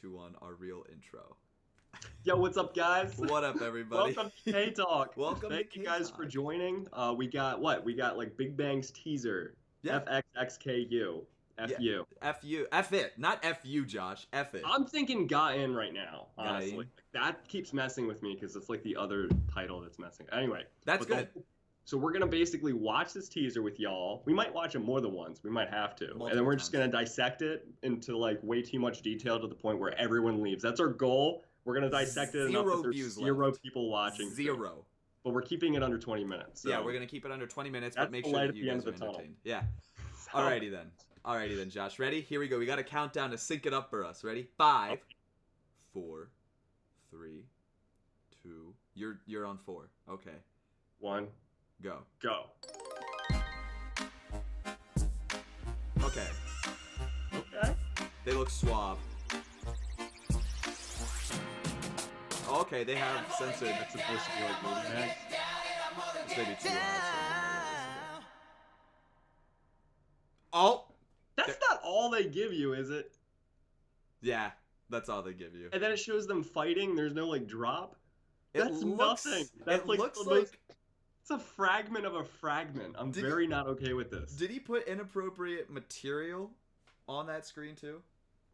2-1, our real intro. Yo, what's up, guys? What up, everybody? Welcome to KTALK. Welcome Thank to you guys for KTALK. joining. We got what? We got like Bigbang's teaser. Yeah. FXXKU. Yeah. FU. F you. F it. Not F you, Josh. F it. I'm thinking got in right now, Got honestly. in. That keeps messing with me because it's like the other title that's messing. Anyway. That's but good. So we're gonna basically watch this teaser with y'all. We might watch it more than once. We might have to. Multiple And then we're just times. gonna dissect it into like way too much detail to the point where everyone leaves. That's our goal. We're gonna dissect it enough that there's views zero left. people watching. Zero. But we're keeping it under 20 minutes. So Yeah, we're gonna keep it under 20 minutes, but that's make the sure light that at you the end guys of are the tunnel. entertained. Yeah. Alrighty then, Josh. Ready? Here we go. We got a countdown to sync it up for us. Ready? 5, 4, 3, 2. You're on 4. Okay. 1, Go. go. Okay. Okay. They look suave. Okay, they have censored. That's supposed to be like movie mags. It's maybe too loud. Oh! That's not all they give you, is it? Yeah, that's all they give you. And then it shows them fighting. There's no like drop. It That's looks, nothing. That's it like looks the like... most. It's a fragment of a fragment. I'm very not okay with this. Did he put inappropriate material on that screen too?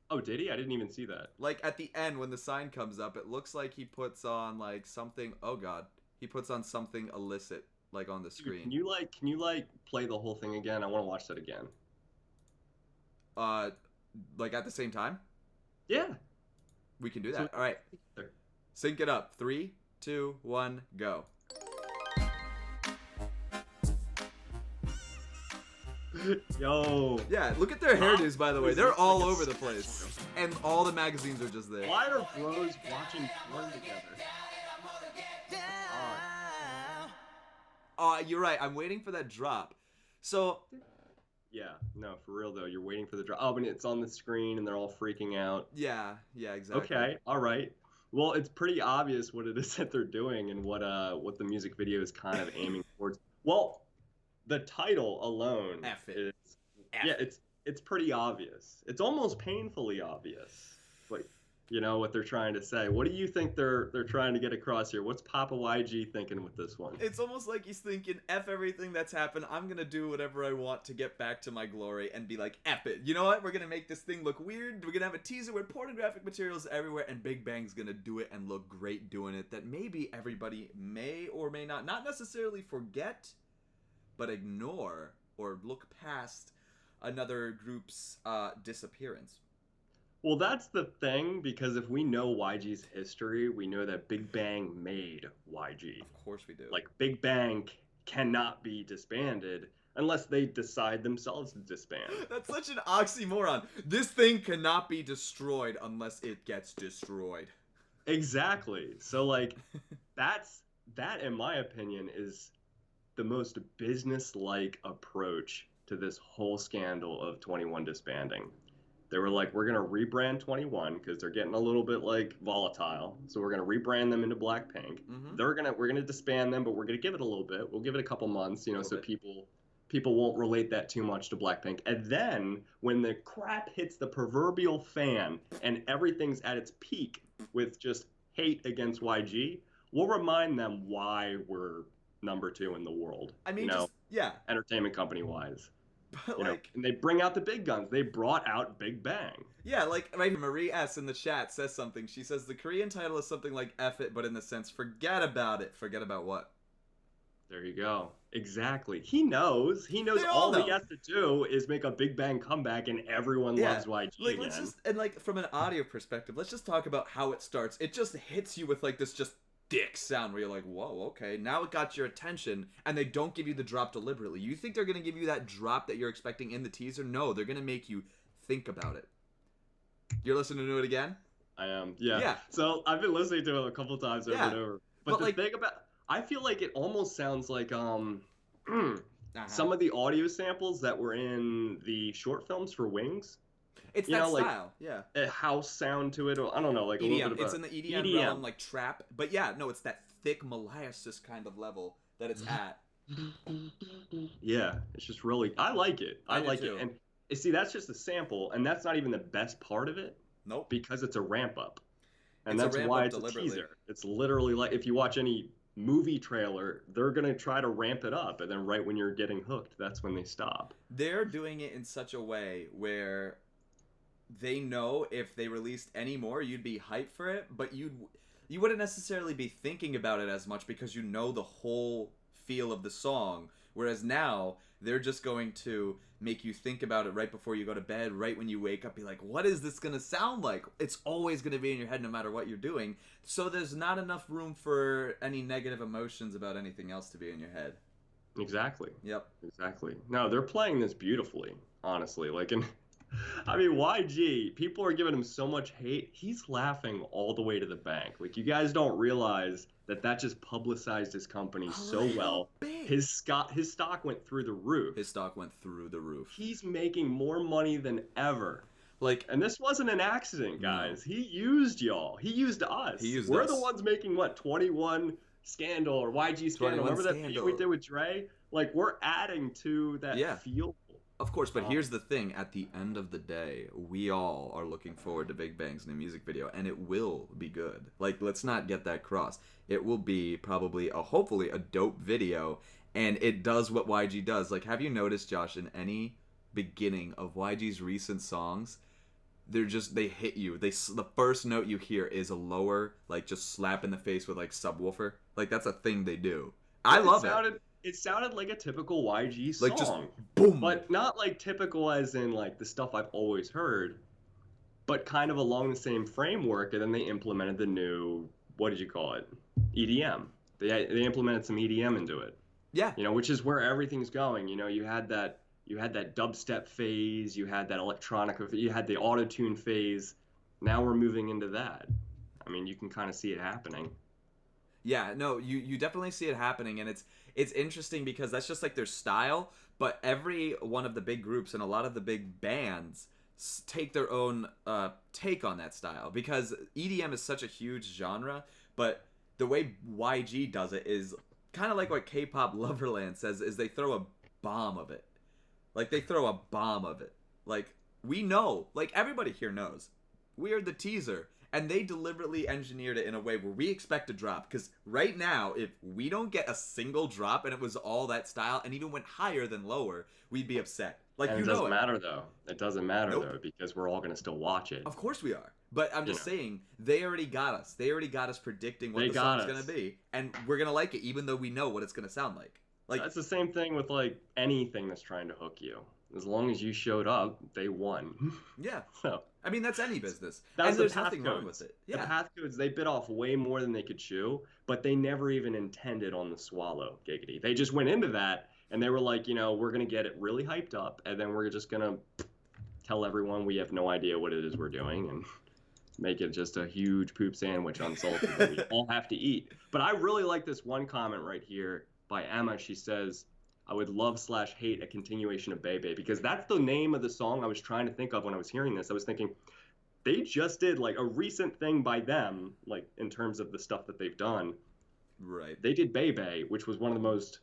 Oh, did he? I didn't even see that. Like at the end when the sign comes up, it looks like he puts on like something. Oh god, he puts on something illicit like on the screen. Can you play the whole thing again? I want to watch that again. Like at the same time? Yeah. We can do that. All right. Sync it up. 3, 2, 1, go. Yo. Yeah, look at their hairdos, by the way. They're all over the place. And all the magazines are just there. Why are bros watching porn together? You're right. I'm waiting for that drop. So... Yeah, no, for real though. You're waiting for the drop. Oh, and it's on the screen and they're all freaking out. Yeah, exactly. Okay, all right. Well, it's pretty obvious what it is that they're doing and what the music video is kind of aiming towards. Well, the title alone F it. is it's pretty obvious. It's almost painfully obvious. Like, you know what they're trying to say. What do you think they're trying to get across here? What's Papa YG thinking with this one? It's almost like he's thinking, F everything that's happened. I'm going to do whatever I want to get back to my glory and be like, F it. You know what? We're going to make this thing look weird. We're going to have a teaser with pornographic materials everywhere, and Bigbang's going to do it and look great doing it. That maybe everybody may or may not necessarily forget, but ignore or look past another group's disappearance. Well, that's the thing, because if we know YG's history, we know that Big Bang made YG. Of course we do. Like, Big Bang cannot be disbanded unless they decide themselves to disband. That's such an oxymoron. This thing cannot be destroyed unless it gets destroyed. Exactly. So, like, that, in my opinion, is the most business-like approach to this whole scandal of 21 disbanding. They were like, we're going to rebrand 21 because they're getting a little bit like volatile. So we're going to rebrand them into Blackpink. Mm-hmm. We're going to disband them, but we're going to give it a little bit. We'll give it a couple months, so people won't relate that too much to Blackpink. And then when the crap hits the proverbial fan and everything's at its peak with just hate against YG, we'll remind them why we're number 2 in the world. I mean, entertainment company wise. But and they bring out the big guns. They brought out Big Bang. Yeah, like Marie S in the chat says something. She says the Korean title is something like F it, but in the sense, forget about it. Forget about what? There you go. Exactly. He knows. All he has to do is make a Big Bang comeback and everyone loves YG again. From an audio perspective, let's just talk about how it starts. It just hits you with like this just dick sound where you're like, whoa, okay, now it got your attention, and they don't give you the drop deliberately. You think they're going to give you that drop that you're expecting in the teaser? No, they're going to make you think about it. You're listening to it again? I am, yeah. So I've been listening to it a couple times over and over. But the thing about, I feel like it almost sounds like some of the audio samples that were in the short films for Wings. It's that style, a house sound to it, or I don't know, like EDM. A little bit of it's in the EDM realm, like trap. But yeah, no, it's that thick molasses kind of level that it's at. Yeah, it's just really, I like it. I like it. And see, that's just a sample, and that's not even the best part of it. Nope. because it's a ramp up. And It's a that's ramp why up it's a deliberately. teaser. It's literally like if you watch any movie trailer, they're going to try to ramp it up. And then right when you're getting hooked, that's when they stop. They're doing it in such a way where they know if they released any more, you'd be hyped for it, but you wouldn't necessarily be thinking about it as much because you know the whole feel of the song. Whereas now they're just going to make you think about it right before you go to bed, right when you wake up, be like, what is this gonna sound like? It's always gonna be in your head no matter what you're doing. So there's not enough room for any negative emotions about anything else to be in your head. Exactly. Yep. Exactly. No, they're playing this beautifully, honestly. Like, and I mean, YG, people are giving him so much hate. He's laughing all the way to the bank. Like, you guys don't realize that that just publicized his company A so little well. bit. His stock went through the roof. His stock went through the roof. He's making more money than ever. Like, And this wasn't an accident, no. guys. He used y'all. He used He us. used We're the us. ones making what, 21 Scandal or YG Scandal. 21 Remember that video we Scandal. did with Dre? Like, we're adding to that Yeah. feel. Of course, but here's the thing. At the end of the day, we all are looking forward to Big Bang's new music video, and it will be good. Like, let's not get that crossed. It will be probably, hopefully, a dope video, and it does what YG does. Like, have you noticed, Josh, in any beginning of YG's recent songs, they hit you. The first note you hear is a lower, like, just slap in the face with, like, subwoofer. Like, that's a thing they do. I love it. It sounded like a typical YG song. Like, just boom. But not like typical as in like the stuff I've always heard, but kind of along the same framework. And then they implemented the new, what did you call it? EDM. They implemented some EDM into it. Yeah. You know, which is where everything's going. You know, you had that dubstep phase, you had that electronica, you had the auto-tune phase. Now we're moving into that. I mean, you can kind of see it happening. Yeah, no, you definitely see it happening, and it's interesting because that's just like their style. But every one of the big groups and a lot of the big bands take their own take on that style because EDM is such a huge genre. But the way YG does it is kind of like what K-pop Loverland says: is they throw a bomb of it, like they throw a bomb of it. Like we know, like everybody here knows, we are the teaser. And they deliberately engineered it in a way where we expect a drop. Because right now, if we don't get a single drop and it was all that style and even went higher than lower, we'd be upset. Like, And you it know doesn't it. matter though. It doesn't matter Nope. though because we're all gonna still watch it. Of course we are. But I'm just You know. saying, they already got us. They already got us predicting what They the got song's going us. to be. And we're going to like it even though we know what it's going to sound like. Like That's the same thing with like anything that's trying to hook you. As long as you showed up, they won. yeah. So I mean, that's any business. that was And the there's path nothing codes. wrong with it. The Yeah. path codes, they bit off way more than they could chew, but they never even intended on the swallow, giggity. They just went into that and they were like, you know, we're going to get it really hyped up and then we're just going to tell everyone we have no idea what it is we're doing and make it just a huge poop sandwich unsalted that we all have to eat. But I really like this one comment right here by Emma. She says, I would love/hate a continuation of Bebe because that's the name of the song I was trying to think of when I was hearing this. I was thinking they just did like a recent thing by them, like in terms of the stuff that they've done. Right. They did Bebe, which was one of the most,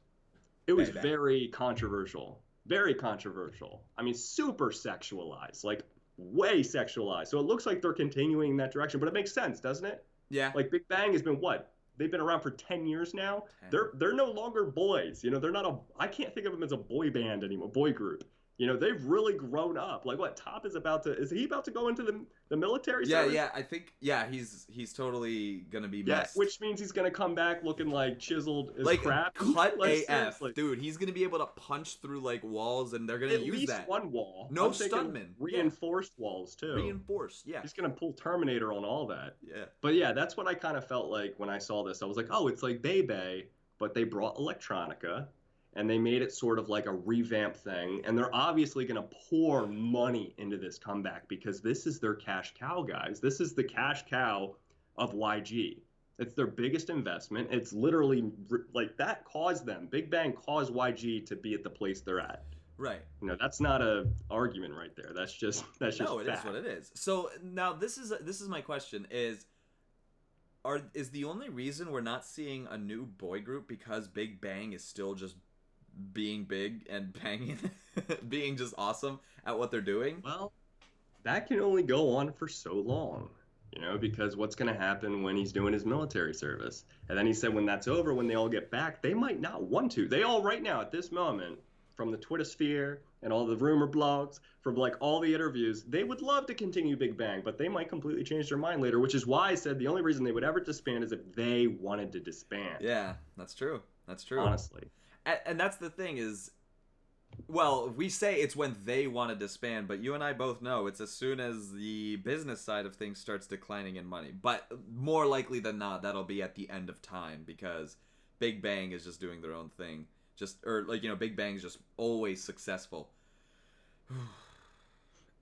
it was Bebe. very controversial. Very controversial. I mean, super sexualized, like way sexualized. So it looks like they're continuing in that direction, but it makes sense, doesn't it? Yeah. Like Big Bang has been what? They've been around for 10 years now. 10. They're no longer boys. You know, they're not a I can't think of them as a boy band anymore, boy group. You know, they've really grown up. Like what Top is he about to go into the military service? Yeah, I think he's totally gonna be Yeah, messed. which means he's gonna come back looking like chiseled as like crap. cut Like, AF, seriously. dude. He's gonna be able to punch through like walls, and they're gonna At use least that. one wall. No I'm thinking stuntman. Reinforced walls too. Reinforced, yeah. He's gonna pull Terminator on all that. Yeah. But yeah, that's what I kind of felt like when I saw this. I was like, oh, it's like Bebe, but they brought electronica and they made it sort of like a revamp thing. And they're obviously going to pour money into this comeback because this is their cash cow, guys. This is the cash cow of YG. It's their biggest investment. It's literally like that caused them. Big Bang caused YG to be at the place they're at. Right. You know, that's not a argument right there. That's just No, it fact. is what it is. So now this is my question: is the only reason we're not seeing a new boy group because Big Bang is still just being big and banging, being just awesome at what they're doing? Well, that can only go on for so long, because what's going to happen when he's doing his military service? And then he said when that's over, when they all get back, they might not want to. They all right now at this moment, from the Twitter sphere and all the rumor blogs, from like all the interviews, they would love to continue Big Bang, but they might completely change their mind later, which is why I said the only reason they would ever disband is if they wanted to disband. Yeah, that's true. That's true. Honestly. And that's the thing is, well, we say it's when they want to disband, but you and I both know it's as soon as the business side of things starts declining in money. But more likely than not, that'll be at the end of time because Big Bang is just doing their own thing. Big Bang's just always successful.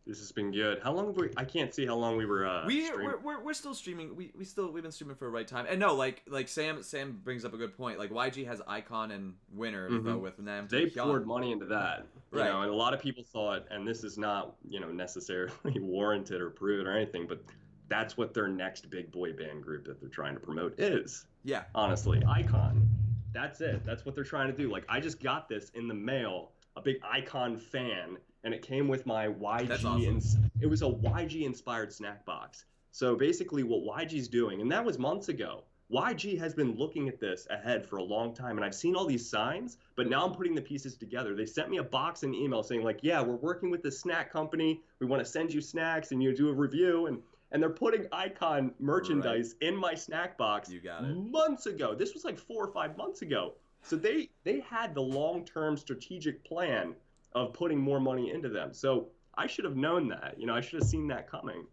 This has been good. How long have I can't see how long we were streaming. We're still streaming. We've been streaming for a right time. And no, like Sam brings up a good point. Like YG has Icon and Winner with Nam. They poured money into that. Right. And a lot of people thought, and this is not, necessarily warranted or proven or anything, but that's what their next big boy band group that they're trying to promote is. Yeah. Honestly, Icon. That's it. That's what they're trying to do. Like I just got this in the mail, a big Icon fan. And it came with my YG. That's awesome. It was a YG inspired snack box. So basically what YG's doing, and that was months ago, YG has been looking at this ahead for a long time, and I've seen all these signs, but now I'm putting the pieces together. They sent me a box and email saying like, yeah, we're working with this snack company. We want to send you snacks and you do a review. And they're putting Icon merchandise in my snack box. You got it. Months ago. This was like 4 or 5 months ago. So they had the long-term strategic plan of putting more money into them. So I should have known that. I should have seen that coming.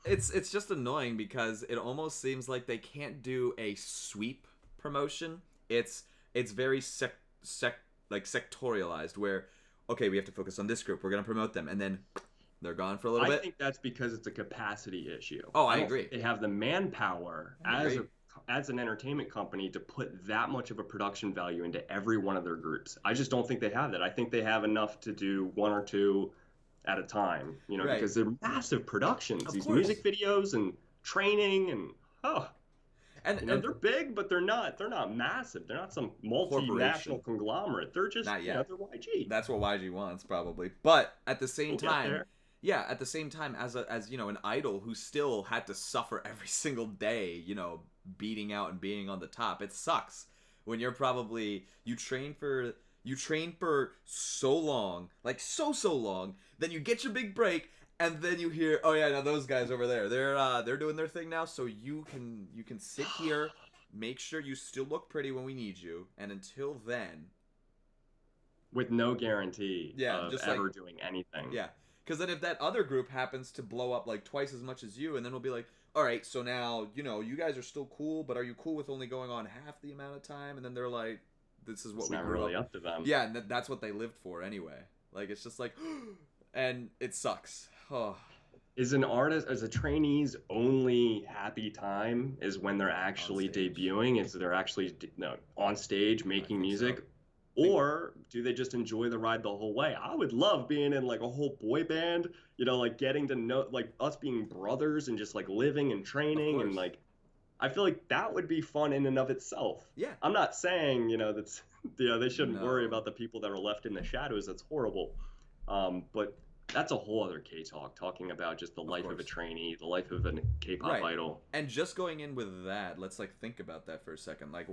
It's just annoying because it almost seems like they can't do a sweep promotion. It's very sectorialized where, okay, we have to focus on this group. We're going to promote them. And then they're gone for a little bit. I think that's because it's a capacity issue. Oh, I agree. They have the manpower as an entertainment company to put that much of a production value into every one of their groups. I just don't think they have that. I think they have enough to do one or two at a time, because they're massive productions. These music videos and training and they're big, but they're not massive. They're not some multinational conglomerate. They're just they're YG. That's what YG wants probably. But at the same time, at the same time as an idol who still had to suffer every single day, beating out and being on the top. It sucks when you're probably you train for so long, like so long, then you get your big break and then you hear, oh yeah, now those guys over there, they're doing their thing now, so you can sit here, make sure you still look pretty when we need you, and until then, with no guarantee of ever doing anything. Yeah. Because then if that other group happens to blow up like twice as much as you, and then we'll be like, all right, so now, you guys are still cool, but are you cool with only going on half the amount of time? And then they're like, this is what it's we not grew really up to them. Yeah, and that's what they lived for anyway. Like, it's just like, and it sucks. Oh. Is a trainee's only happy time is when they're actually debuting? Is they're actually on stage making music? So. Or do they just enjoy the ride the whole way? I would love being in like a whole boy band, like getting to know, like us being brothers and just like living and training and like, I feel like that would be fun in and of itself. Yeah. I'm not saying, that's, they shouldn't worry about the people that are left in the shadows. That's horrible. But that's a whole other KTALK, talking about just the life of a trainee, the life of a K-pop idol. And just going in with that, let's like think about that for a second. Like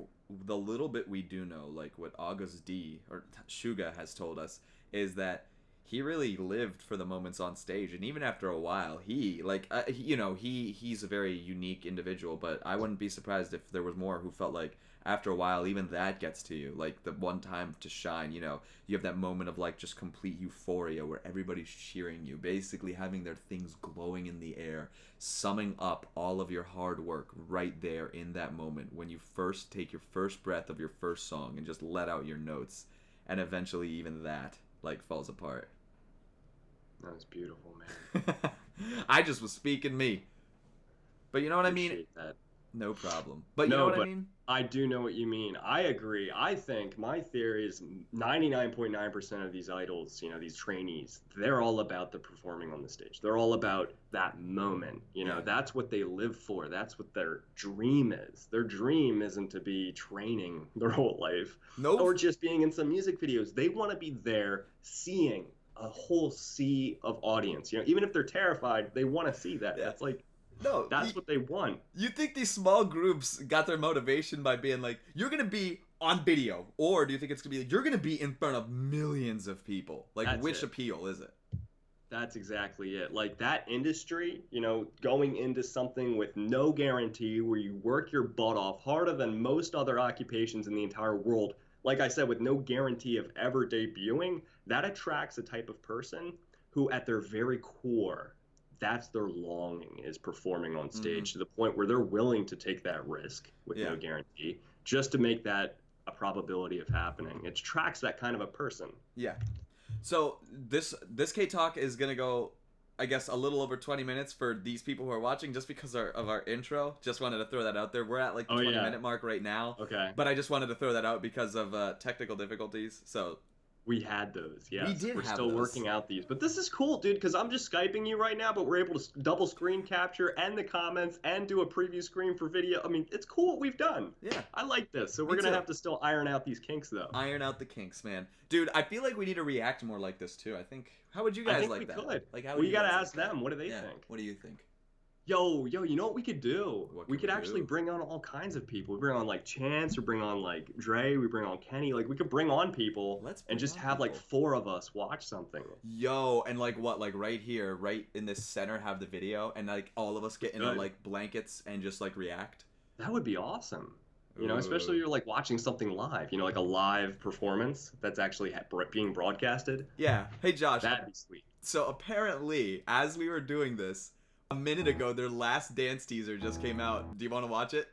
the little bit we do know, like what August D or Suga has told us is that he really lived for the moments on stage, and even after a while, he like he's a very unique individual. But I wouldn't be surprised if there was more who felt like after a while, even that gets to you. Like the one time to shine, you have that moment of like just complete euphoria where everybody's cheering you, basically having their things glowing in the air, summing up all of your hard work right there in that moment when you first take your first breath of your first song and just let out your notes, and eventually even that like falls apart. That was beautiful, man. I just was speaking me. But you know what I mean? That. No problem. But you know what I mean? I do know what you mean. I agree. I think my theory is 99.9% of these idols, these trainees, they're all about the performing on the stage. They're all about that moment. That's what they live for. That's what their dream is. Their dream isn't to be training their whole life. Nope. Or just being in some music videos. They want to be there seeing a whole sea of audience. You know, even if they're terrified, they want to see that. Yeah. That's like No, that's what they want. you think these small groups got their motivation by being like, you're gonna be on video, or do you think it's gonna be like, you're gonna be in front of millions of people? Like, That's which it. appeal is it? That's exactly it. Like that industry, you know, going into something with no guarantee where you work your butt off harder than most other occupations in the entire world. Like I said, with no guarantee of ever debuting, that attracts a type of person who, at their very core, that's their longing is performing on stage to the point where they're willing to take that risk with Yeah. no guarantee just to make that a probability of happening. It attracts that kind of a person. Yeah. So this KTALK is gonna go, I guess, a little over 20 minutes for these people who are watching, just because of our intro. Just wanted to throw that out there. We're at like the 20-minute mark right now. Okay. But I just wanted to throw that out because of technical difficulties. So We had those, yes. We did We're have still those. working out these. But this is cool, dude, because I'm just Skyping you right now, but we're able to double screen capture and the comments and do a preview screen for video. I mean, it's cool what we've done. yeah, I like this. So Me we're going too. to have to still iron out these kinks, though. iron out the kinks, man. Dude, I feel like we need to react more like this too. I think. How would you I guys think like we that? could. Like, how We would you got to guys ask like that? them. What do they Yeah. think? What do you think? Yo, you know what we could do? What We can could we actually do? bring on all kinds of people. We bring on like Chance, we bring on like Dre, we bring on Kenny. Like we could bring on people Let's bring and just on have like people. 4 of us watch something. Yo, and like what? Like right here, right in this center, have the video, and like all of us get in our Good. like blankets and just like react. That would be awesome. You know, especially Ooh. if you're like watching something live, you know, like a live performance that's actually being broadcasted. Yeah. Hey Josh. That'd be sweet. So apparently, as we were doing this, a minute ago, their last dance teaser just came out. Do you want to watch it?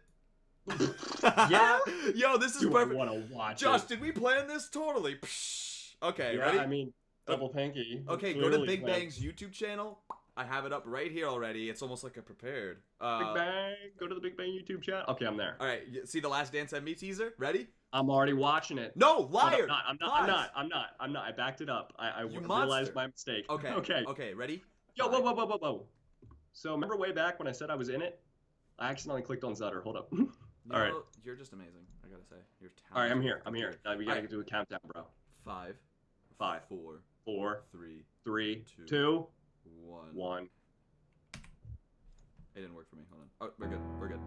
Yeah? Yo, this is Do I perfect. want to watch Josh, it? did we plan this? Totally. Psh. Okay, Yeah, ready? I mean, double pinky. Okay, go to Big Bang's YouTube channel. I have it up right here already. It's almost like I prepared. Big Bang. Go to the Big Bang YouTube channel. Okay, I'm there. All right, see the Last Dance at Me teaser? Ready? I'm already watching it. No, Oh, liar! I'm Pause. not. I backed it up. I You realized monster. my mistake. Okay. Okay. Okay, ready? Yo, whoa. So remember way back when I said I was in it? I accidentally clicked on Zutter. Hold up. No, All right. You're just amazing. I gotta say, you're talented. All right, I'm here. We gotta Alright. do a countdown, bro. 5, 5, 4, 4, 3, 3, Two. 2, 1. 1. It didn't work for me. Hold on. Oh, we're good. We're good.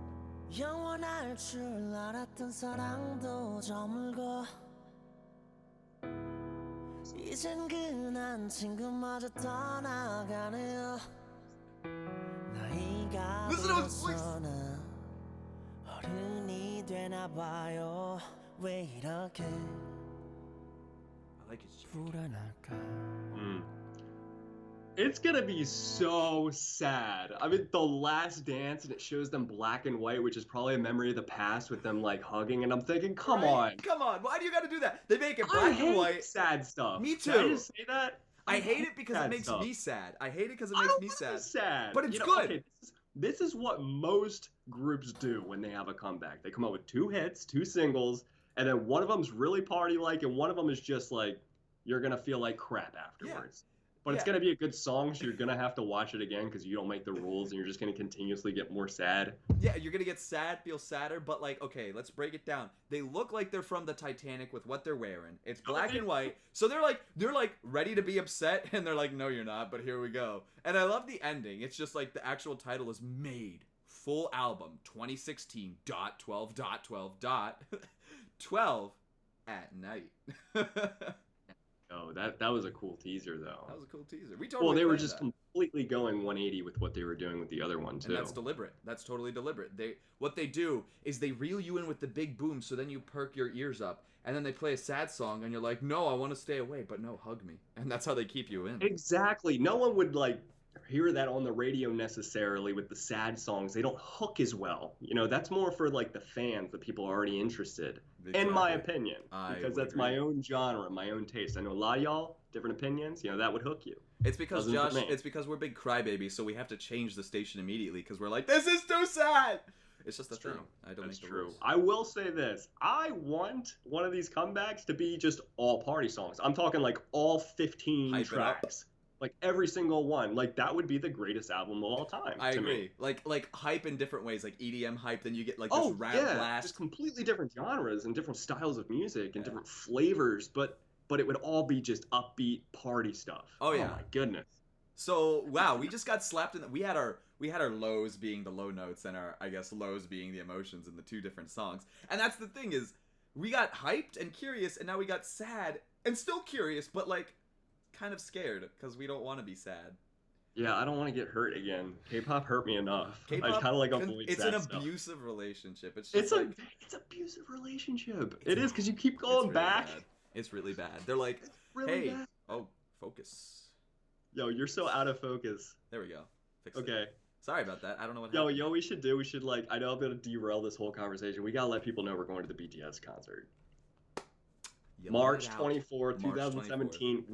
영원할 줄 알았던 사랑도 저물고 이젠 그난 친구마저 떠나가네요 나이가 Listen to his voice. 들어서는 어른이 되나봐요 왜 이렇게 I like his jacket. 불안할까 It's gonna be so sad. I mean, the last dance, and it shows them black and white, which is probably a memory of the past with them like hugging. And I'm thinking, come Right? on. Come on. Why do you gotta do that? They make it I black hate and white. sad stuff. Me Did I too. just say that? I hate it because it sad makes stuff. me sad. I hate it because it I makes don't me wanna be sad. sad. But it's You know, good. Okay, this is what most groups do when they have a comeback. They come out with 2 hits, 2 singles, and then one of them's really party-like, and one of them is just like, you're gonna feel like crap afterwards. But it's Yeah. gonna be a good song, so you're gonna have to watch it again because you don't make the rules, and you're just gonna continuously get more sad. Yeah, you're gonna get sad, feel sadder, but like, okay, let's break it down. They look like they're from the Titanic with what they're wearing. It's black Okay. and white, so they're like ready to be upset, and they're like, no, you're not, but here we go. And I love the ending. It's just like the actual title is Made Full Album 2016.12.12.12 at night. Oh, that was a cool teaser, though. That was a cool teaser. We totally Well, they were planned just that. completely going 180 with what they were doing with the other one, too. And that's deliberate. That's totally deliberate. What they do is they reel you in with the big boom, so then you perk your ears up, and then they play a sad song, and you're like, no, I want to stay away, but no, hug me. And that's how they keep you in. Exactly. No one would like hear that on the radio necessarily with the sad songs. They don't hook as well. You know, that's more for like the fans, the people already interested. In my Exactly. opinion, I because would that's my agree. own genre, my own taste. I know a lot of y'all different opinions. You know, that would hook you. It's because, Doesn't for Josh, me. it's because we're big crybabies, so we have to change the station immediately, because we're like, this is too sad! It's just the That's thing. true. I don't That's make the true. rules. I will say this. I want one of these comebacks to be just all party songs. I'm talking like all 15 Hype it up. tracks. Like every single one. Like that would be the greatest album of all time. I to me. agree. Like hype in different ways, like EDM hype, then you get like this Oh, rap yeah. blast. Just completely different genres and different styles of music and Yeah. different flavors. But but it would all be just upbeat party stuff. Oh, yeah. my goodness. So wow, we just got slapped in the, we had our lows being the low notes and our, I guess, lows being the emotions in the two different songs. And that's the thing is, we got hyped and curious, and now we got sad and still curious, but like kind of scared because we don't want to be sad. Yeah, I don't want to get hurt again. K-pop hurt me enough. K-pop, I kind of like avoid it's sad an stuff. abusive relationship. It's just It's abusive relationship. It is because you keep going really back. bad. It's really bad. They're like, It's really hey, bad. oh, focus. Yo, you're so out of focus. There we go. Fixed it. Okay. Sorry about that. I don't know what Yo, happened. we should like, I know I'm gonna derail this whole conversation. We gotta let people know we're going to the BTS concert. You March let it out. 24th, March 2017.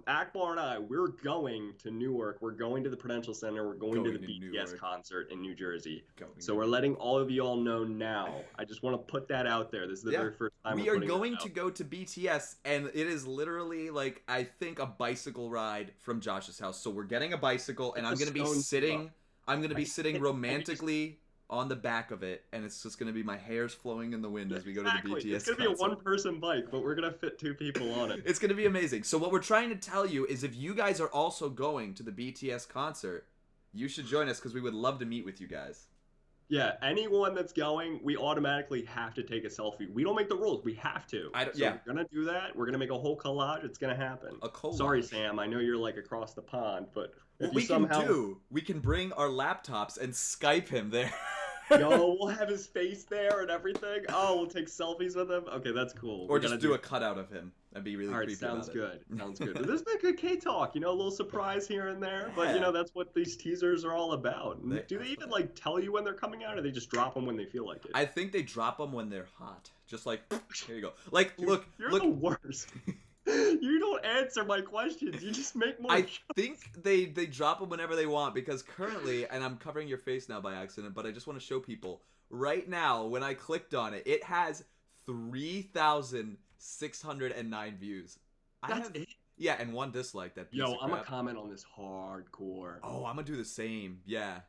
Akbar and I, we're going to Newark. We're going to the Prudential Center. We're going to the BTS Newark. concert in New Jersey. Going So to we're letting all of y'all know now. I just want to put that out there. This is the very first time we we're are putting going that to out. go to BTS, and it is literally like, I think, a bicycle ride from Josh's house. So we're getting a bicycle, and It's I'm a gonna be stone sitting. throw. I'm gonna be Like, sitting and romantically on the back of it, and it's just gonna be my hair's flowing in the wind as we go to the BTS It's gonna be a concert. one-person bike, but we're gonna fit 2 people on it. It's gonna be amazing. So what we're trying to tell you is, if you guys are also going to the BTS concert, you should join us because we would love to meet with you guys. Yeah, anyone that's going, we automatically have to take a selfie. We don't make the rules. We have to. We're gonna do that. We're gonna make a whole collage. It's gonna happen. A collage. Sorry, Sam. I know you're like across the pond, but What if you we somehow... can do, we can bring our laptops and Skype him there. Yo, we'll have his face there and everything. Oh, we'll take selfies with him. Okay, that's cool. Or just do a cutout of him and be really creepy sounds about good. Sounds good. But this has been good K-Talk. You know, a little surprise here and there. But, you Yeah. know, that's what these teasers are all about. Do they that's even, what- like, tell you when they're coming out, or they just drop them when they feel like it? I think they drop them when they're hot. Just like, here you go. Like, Dude, look, You're look. the worst. You don't answer my questions. You just make more. I think they drop them whenever they want, because currently, and I'm covering your face now by accident, but I just want to show people. Right now, when I clicked on it, it has 3,609 views. That's it? Yeah, and 1 dislike. That piece Yo, of I'm gonna crap. comment on this hardcore. Oh, I'm gonna do the same. Yeah.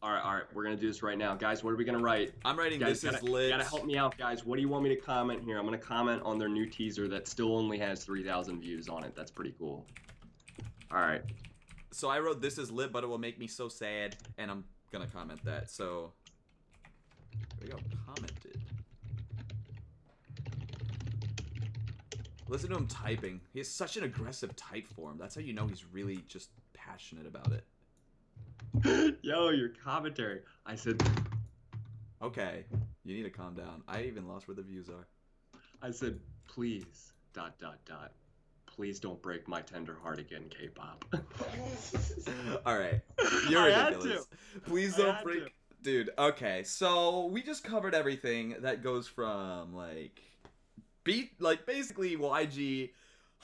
All right. We're gonna do this right now, guys. What are we gonna write? I'm writing Guys, this is lit. You gotta help me out, guys. What do you want me to comment here? I'm gonna comment on their new teaser that still only has 3,000 views on it. That's pretty cool. All right. So I wrote this is lit, but it will make me so sad, and I'm gonna comment that. So there we go. Commented. Listen to him typing. He has such an aggressive type form. That's how you know he's really just passionate about it. Yo, your commentary. I said, Okay, you need to calm down. I even lost where the views are. please, ... Please don't break my tender heart again, K-pop. All right, you're I had ridiculous. to. Please I don't had break, to. dude. Okay, so we just covered everything that goes from basically YG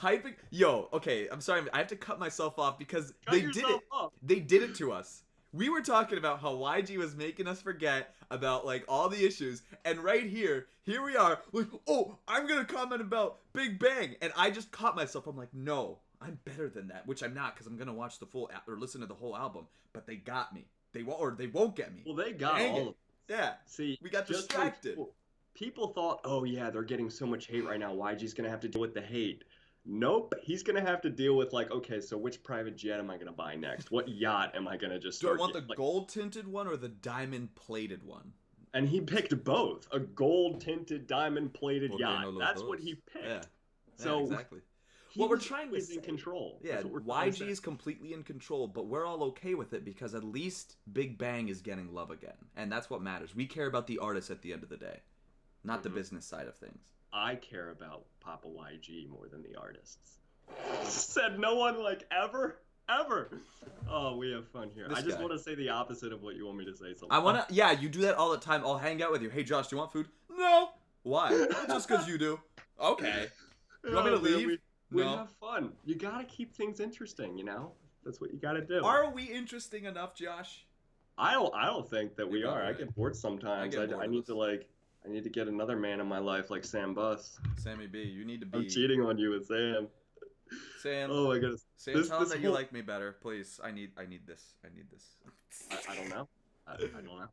hyping. Yo, okay, I'm sorry, I have to cut myself off because Cut they did yourself it. off. They did it to us. We were talking about how YG was making us forget about like all the issues, and right here we are, like, oh, I'm gonna comment about Big Bang, and I just caught myself. I'm like, no, I'm better than that, which I'm not, because I'm gonna watch the full or listen to the whole album. But they got me. They won't get me. Well, they got Dang all it. of it. Yeah, See, we got just distracted. like people thought, oh yeah, they're getting so much hate right now. YG's gonna have to deal with the hate. Nope, he's gonna have to deal with like, okay, so which private jet am I gonna buy next? What yacht am I gonna just Do I start? want the like, gold tinted one or the diamond plated one? And he picked both, a gold tinted diamond plated Porque yacht. no los That's dos? what he picked. Yeah. So Yeah, exactly. He What we're was trying to always say, in control. Yeah, That's what we're trying to YG say. is completely in control, but we're all okay with it because at least Big Bang is getting love again, and that's what matters. We care about the artists at the end of the day, not the business side of things. I care about Papa YG more than the artists. Said no one like ever. Oh, we have fun here. This I just guy. want to say the opposite of what you want me to say. So I wanna, yeah, you do that all the time. I'll hang out with you. Hey, Josh, do you want food? No. Why? Well, just because you do. Okay. You want me to leave? We No. have fun. You gotta keep things interesting, you know. That's what you gotta do. Are we interesting enough, Josh? I don't think that we You're are. I right. get bored sometimes. I get bored I of need us. to I need to get another man in my life like Sam Buss. Sammy B, you need to be. I'm cheating on you with Sam. Sam. Oh my goodness. Sam, This- tell him this that you whole- like me better, please. I need this. I I don't know. I don't know. I don't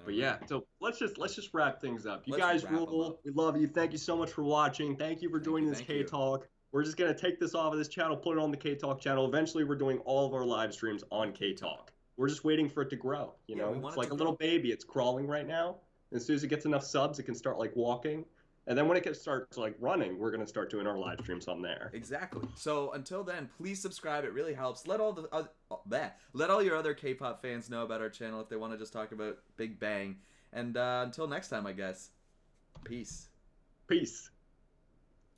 But know. yeah, so let's just wrap things up. You Let's guys wrap 'em rule. up. We love you. Thank you so much for watching. Thank you for joining this Thank you. K-Talk. We're just going to take this off of this channel, put it on the KTALK channel. Eventually, we're doing all of our live streams on KTALK. We're just waiting for it to grow. You know, we want it's it like to a little grow. baby. It's crawling right now. As soon as it gets enough subs, it can start like walking. And then when it starts like running, we're going to start doing our live streams on there. Exactly. So until then, please subscribe. It really helps. Let all the let all your other K-pop fans know about our channel if they want to just talk about Big Bang. And until next time, I guess. Peace. Peace.